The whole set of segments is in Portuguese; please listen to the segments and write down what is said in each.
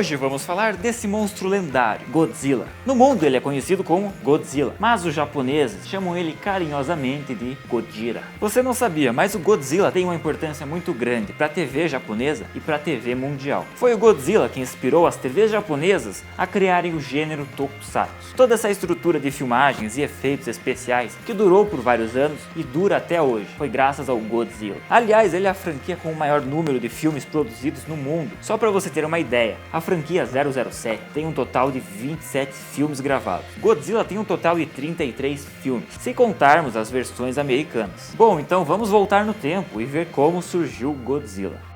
Hoje vamos falar desse monstro lendário, Godzilla. No mundo ele é conhecido como Godzilla, mas os japoneses chamam ele carinhosamente de Gojira. Você não sabia, mas o Godzilla tem uma importância muito grande para a TV japonesa e para a TV mundial. Foi o Godzilla que inspirou as TVs japonesas a criarem o gênero Tokusatsu. Toda essa estrutura de filmagens e efeitos especiais que durou por vários anos e dura até hoje, foi graças ao Godzilla. Aliás, ele é a franquia com o maior número de filmes produzidos no mundo. Só para você ter uma ideia, a franquia 007 tem um total de 27 filmes gravados. Godzilla tem um total de 33 filmes, se contarmos as versões americanas. Bom, então vamos voltar no tempo e ver como surgiu Godzilla.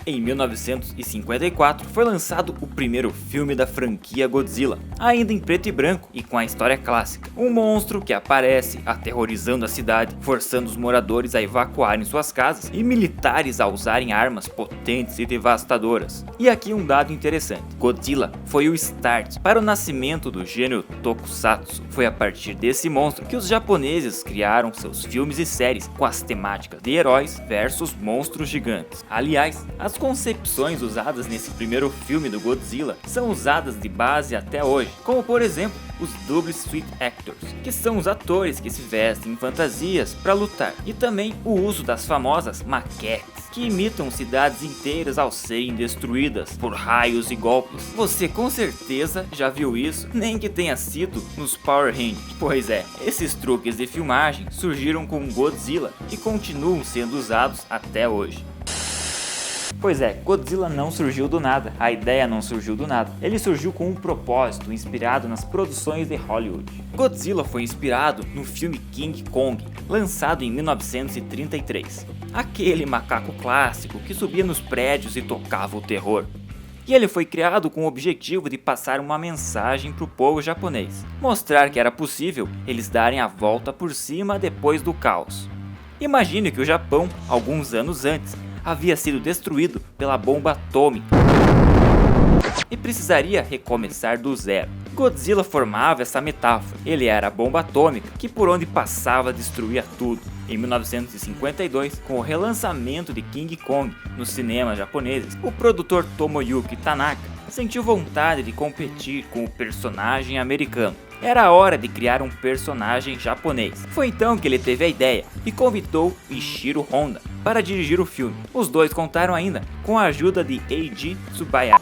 Em 1954 foi lançado o primeiro filme da franquia Godzilla, ainda em preto e branco e com a história clássica. Um monstro que aparece aterrorizando a cidade, forçando os moradores a evacuarem suas casas e militares a usarem armas potentes e devastadoras. E aqui um dado interessante: Godzilla foi o start para o nascimento do gênero Tokusatsu. Foi a partir desse monstro que os japoneses criaram seus filmes e séries com as temáticas de heróis versus monstros gigantes. Aliás, as concepções usadas nesse primeiro filme do Godzilla são usadas de base até hoje, como por exemplo os Double Suit Actors, que são os atores que se vestem em fantasias para lutar, e também o uso das famosas maquetes, que imitam cidades inteiras ao serem destruídas por raios e golpes. Você com certeza já viu isso, nem que tenha sido nos Power Rangers. Pois é, esses truques de filmagem surgiram com Godzilla e continuam sendo usados até hoje. Pois é, Godzilla não surgiu do nada, a ideia não surgiu do nada. Ele surgiu com um propósito inspirado nas produções de Hollywood. Godzilla foi inspirado no filme King Kong, lançado em 1933. Aquele macaco clássico que subia nos prédios e tocava o terror. E ele foi criado com o objetivo de passar uma mensagem para o povo japonês. Mostrar que era possível eles darem a volta por cima depois do caos. Imagine que o Japão, alguns anos antes, havia sido destruído pela bomba atômica e precisaria recomeçar do zero. Godzilla formava essa metáfora. Ele era a bomba atômica que por onde passava destruía tudo. Em 1952, com o relançamento de King Kong nos cinemas japoneses, o produtor Tomoyuki Tanaka sentiu vontade de competir com o personagem americano. Era a hora de criar um personagem japonês. Foi então que ele teve a ideia e convidou Ishiro Honda para dirigir o filme. Os dois contaram ainda com a ajuda de Eiji Tsubaraya,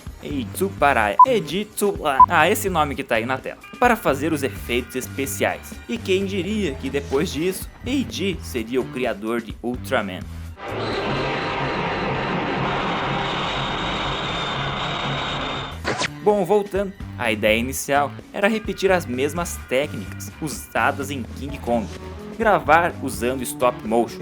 esse nome que tá aí na tela, para fazer os efeitos especiais. E quem diria que depois disso, Eiji seria o criador de Ultraman. Bom, voltando, a ideia inicial era repetir as mesmas técnicas usadas em King Kong, gravar usando stop motion.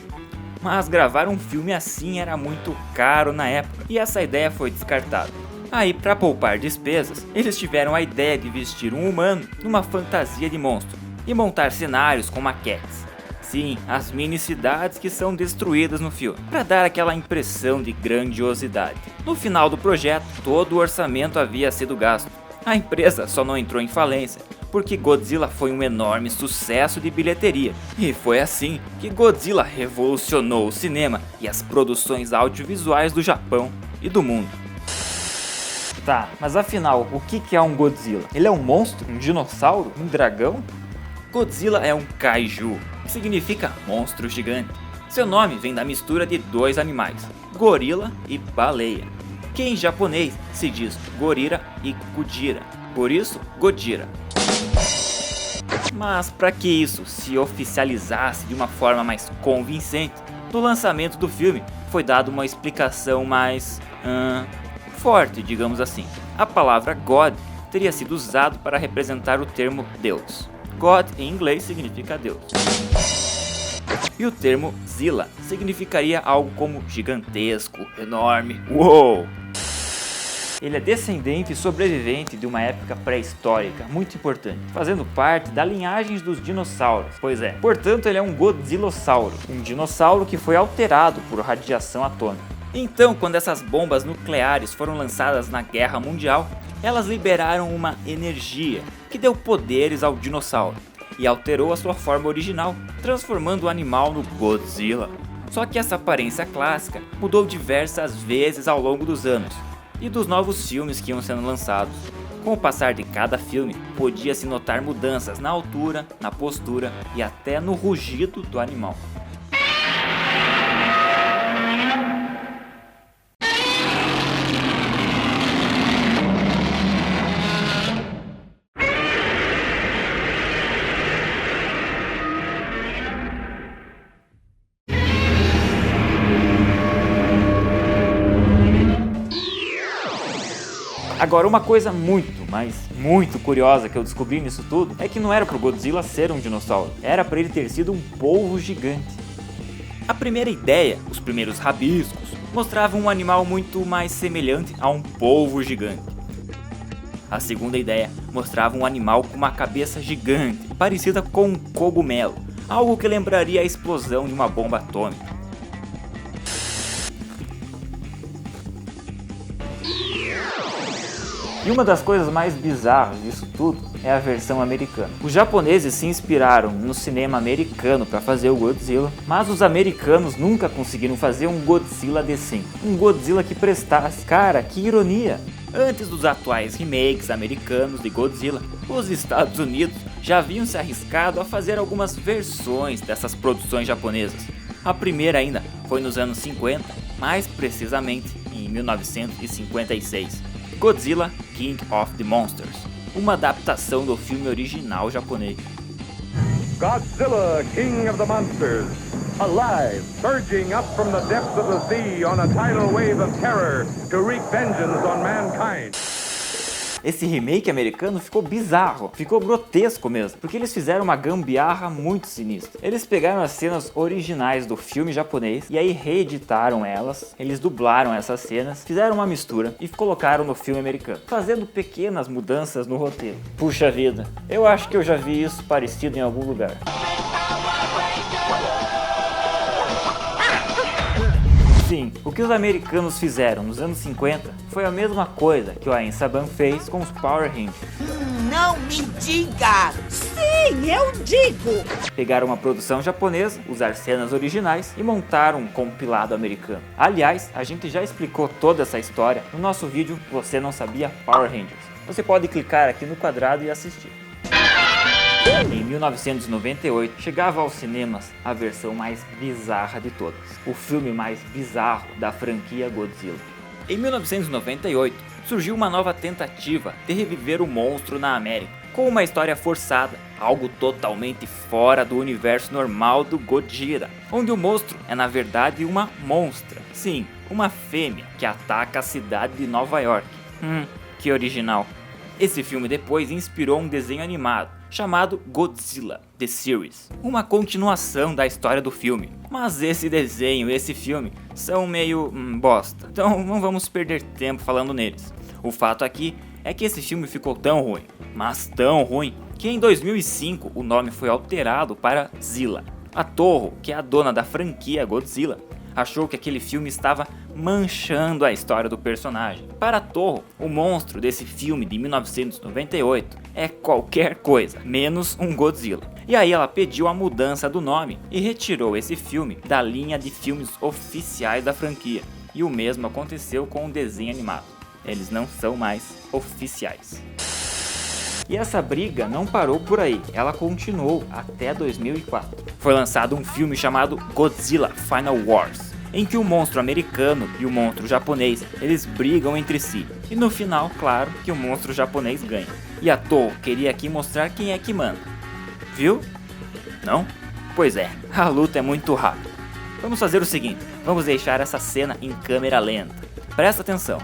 Mas gravar um filme assim era muito caro na época e essa ideia foi descartada. Aí, para poupar despesas, eles tiveram a ideia de vestir um humano numa fantasia de monstro e montar cenários com maquetes. Sim, as mini cidades que são destruídas no filme, para dar aquela impressão de grandiosidade. No final do projeto, todo o orçamento havia sido gasto. A empresa só não entrou em falência, porque Godzilla foi um enorme sucesso de bilheteria. E foi assim que Godzilla revolucionou o cinema e as produções audiovisuais do Japão e do mundo. Tá, mas afinal, o que é um Godzilla? Ele é um monstro? Um dinossauro? Um dragão? Godzilla é um kaiju, que significa monstro gigante. Seu nome vem da mistura de dois animais, gorila e baleia, que em japonês se diz gorira e kujira, por isso Gojira. Mas para que isso se oficializasse de uma forma mais convincente, no lançamento do filme foi dada uma explicação mais forte, digamos assim. A palavra God teria sido usado para representar o termo Deus. God em inglês significa Deus. E o termo Zilla significaria algo como gigantesco, enorme, uou! Ele é descendente e sobrevivente de uma época pré-histórica muito importante, fazendo parte da linhagem dos dinossauros. Pois é, portanto ele é um Godzillossauro, um dinossauro que foi alterado por radiação atômica. Então, quando essas bombas nucleares foram lançadas na Guerra Mundial, elas liberaram uma energia que deu poderes ao dinossauro e alterou a sua forma original, transformando o animal no Godzilla. Só que essa aparência clássica mudou diversas vezes ao longo dos anos e dos novos filmes que iam sendo lançados. Com o passar de cada filme, podia-se notar mudanças na altura, na postura e até no rugido do animal. Agora, uma coisa muito curiosa que eu descobri nisso tudo é que não era pro Godzilla ser um dinossauro, era para ele ter sido um polvo gigante. A primeira ideia, os primeiros rabiscos, mostravam um animal muito mais semelhante a um polvo gigante. A segunda ideia mostrava um animal com uma cabeça gigante, parecida com um cogumelo, algo que lembraria a explosão de uma bomba atômica. E uma das coisas mais bizarras disso tudo é a versão americana. Os japoneses se inspiraram no cinema americano para fazer o Godzilla, mas os americanos nunca conseguiram fazer um Godzilla decente, um Godzilla que prestasse. Cara, que ironia! Antes dos atuais remakes americanos de Godzilla, os Estados Unidos já haviam se arriscado a fazer algumas versões dessas produções japonesas. A primeira ainda foi nos anos 50, mais precisamente em 1956. Godzilla King of the Monsters, uma adaptação do filme original japonês. Godzilla King of the Monsters, alive, surging up from the depths of the sea on a tidal wave of terror to wreak vengeance on mankind. Esse remake americano ficou bizarro, ficou grotesco mesmo, porque eles fizeram uma gambiarra muito sinistra. Eles pegaram as cenas originais do filme japonês e aí reeditaram elas, eles dublaram essas cenas, fizeram uma mistura e colocaram no filme americano, fazendo pequenas mudanças no roteiro. Puxa vida, eu acho que eu já vi isso parecido em algum lugar. Sim, o que os americanos fizeram nos anos 50 foi a mesma coisa que o Ain Saban fez com os Power Rangers. Não me diga! Sim, eu digo! Pegaram uma produção japonesa, usar cenas originais e montaram um compilado americano. Aliás, a gente já explicou toda essa história no nosso vídeo Você Não Sabia Power Rangers. Você pode clicar aqui no quadrado e assistir. Em 1998, chegava aos cinemas a versão mais bizarra de todas, o filme mais bizarro da franquia Godzilla. Em 1998, surgiu uma nova tentativa de reviver o monstro na América, com uma história forçada, algo totalmente fora do universo normal do Godzilla, onde o monstro é na verdade uma monstra, sim, uma fêmea que ataca a cidade de Nova York. Que original! Esse filme depois inspirou um desenho animado chamado Godzilla The Series, uma continuação da história do filme. Mas esse desenho e esse filme são meio bosta, então não vamos perder tempo falando neles. O fato aqui é que esse filme ficou tão ruim, mas tão ruim, que em 2005 o nome foi alterado para Zilla. A Toho, que é a dona da franquia Godzilla, achou que aquele filme estava manchando a história do personagem. Para Toho, o monstro desse filme de 1998 é qualquer coisa, menos um Godzilla. E aí ela pediu a mudança do nome e retirou esse filme da linha de filmes oficiais da franquia. E o mesmo aconteceu com o desenho animado. Eles não são mais oficiais. E essa briga não parou por aí, ela continuou até 2004. Foi lançado um filme chamado Godzilla Final Wars, em que o monstro americano e o monstro japonês, eles brigam entre si. E no final, claro, que o monstro japonês ganha. E a Toho queria aqui mostrar quem é que manda. Viu? Não? Pois é, a luta é muito rápida. Vamos fazer o seguinte, vamos deixar essa cena em câmera lenta. Presta atenção.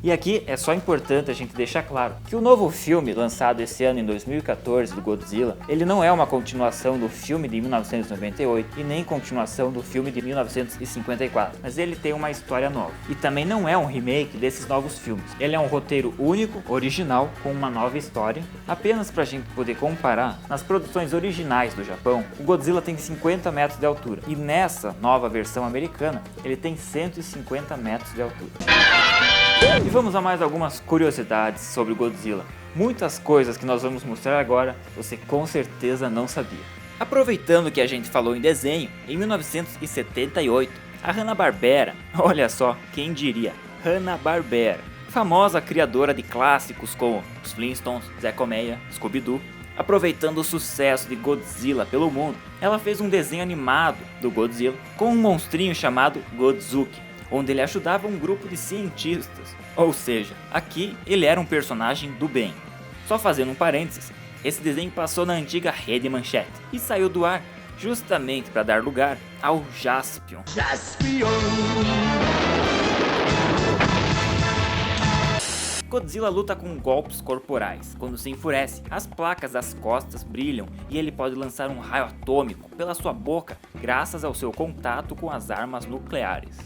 E aqui é só importante a gente deixar claro que o novo filme lançado esse ano em 2014 do Godzilla, ele não é uma continuação do filme de 1998 e nem continuação do filme de 1954, mas ele tem uma história nova. E também não é um remake desses novos filmes. Ele é um roteiro único, original, com uma nova história. Apenas pra gente poder comparar, nas produções originais do Japão, o Godzilla tem 50 metros de altura e nessa nova versão americana, ele tem 150 metros de altura. E vamos a mais algumas curiosidades sobre o Godzilla. Muitas coisas que nós vamos mostrar agora, você com certeza não sabia. Aproveitando que a gente falou em desenho, em 1978, a Hanna-Barbera, olha só, quem diria, Hanna-Barbera, famosa criadora de clássicos como os Flintstones, Zé Colmeia, Scooby-Doo, aproveitando o sucesso de Godzilla pelo mundo, ela fez um desenho animado do Godzilla com um monstrinho chamado Godzuki, onde ele ajudava um grupo de cientistas, ou seja, aqui ele era um personagem do bem. Só fazendo um parênteses, esse desenho passou na antiga Rede Manchete e saiu do ar justamente para dar lugar ao Jaspion. Godzilla luta com golpes corporais. Quando se enfurece, as placas das costas brilham e ele pode lançar um raio atômico pela sua boca graças ao seu contato com as armas nucleares.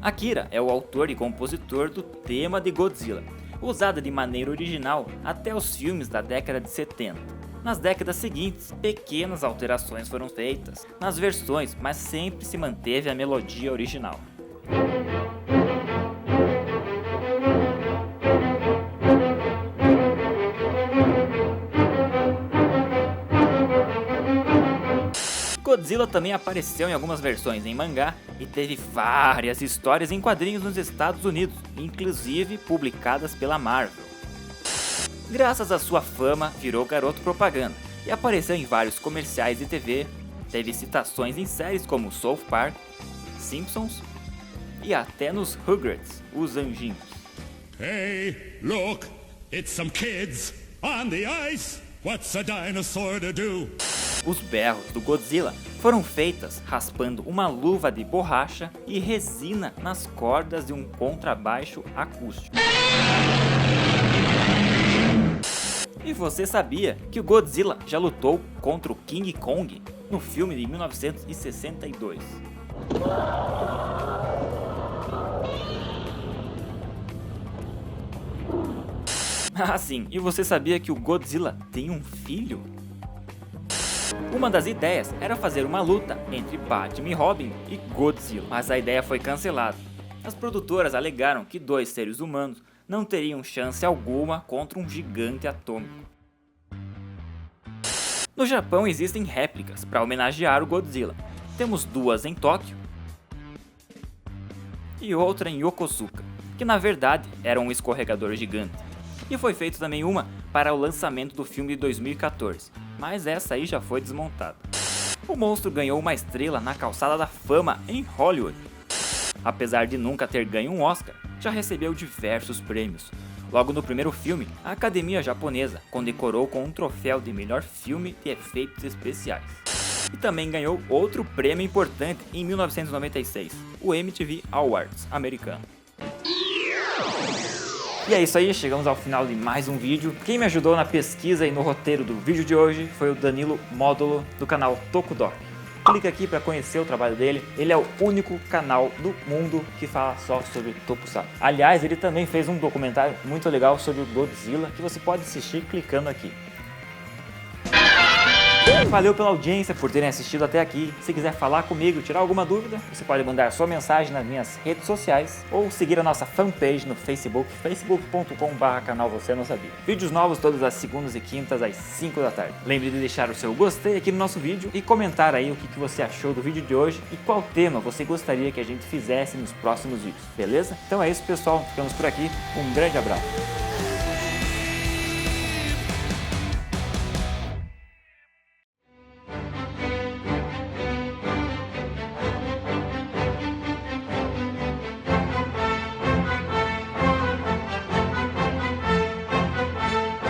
Akira é o autor e compositor do tema de Godzilla, usado de maneira original até os filmes da década de 70. Nas décadas seguintes, pequenas alterações foram feitas nas versões, mas sempre se manteve a melodia original. Godzilla também apareceu em algumas versões em mangá e teve várias histórias em quadrinhos nos Estados Unidos, inclusive publicadas pela Marvel. Graças à sua fama, virou garoto propaganda e apareceu em vários comerciais de TV, teve citações em séries como South Park, Simpsons e até nos Rugrats, os anjinhos. Hey, look, it's some kids on the ice. What's a dinosaur to do? Os berros do Godzilla foram feitas raspando uma luva de borracha e resina nas cordas de um contrabaixo acústico. E você sabia que o Godzilla já lutou contra o King Kong no filme de 1962? Ah sim, e você sabia que o Godzilla tem um filho? Uma das ideias era fazer uma luta entre Batman e Robin e Godzilla, mas a ideia foi cancelada. As produtoras alegaram que dois seres humanos não teriam chance alguma contra um gigante atômico. No Japão existem réplicas para homenagear o Godzilla. Temos duas em Tóquio e outra em Yokosuka, que na verdade era um escorregador gigante. E foi feito também uma para o lançamento do filme de 2014, mas essa aí já foi desmontada. O monstro ganhou uma estrela na Calçada da Fama em Hollywood. Apesar de nunca ter ganho um Oscar, já recebeu diversos prêmios. Logo no primeiro filme, a Academia Japonesa condecorou com um troféu de melhor filme de efeitos especiais. E também ganhou outro prêmio importante em 1996, o MTV Awards americano. E é isso aí, chegamos ao final de mais um vídeo. Quem me ajudou na pesquisa e no roteiro do vídeo de hoje foi o Danilo Módulo, do canal Tokudok. Clica aqui para conhecer o trabalho dele, ele é o único canal do mundo que fala só sobre Tokusatsu. Aliás, ele também fez um documentário muito legal sobre o Godzilla, que você pode assistir clicando aqui. Valeu pela audiência, por terem assistido até aqui. Se quiser falar comigo, tirar alguma dúvida, você pode mandar sua mensagem nas minhas redes sociais ou seguir a nossa fanpage no Facebook, facebook.com/canal Você Não Sabia. Vídeos novos todas as segundas e quintas às 5 da tarde. Lembre de deixar o seu gostei aqui no nosso vídeo e comentar aí o que você achou do vídeo de hoje e qual tema você gostaria que a gente fizesse nos próximos vídeos, beleza? Então é isso, pessoal, ficamos por aqui, um grande abraço.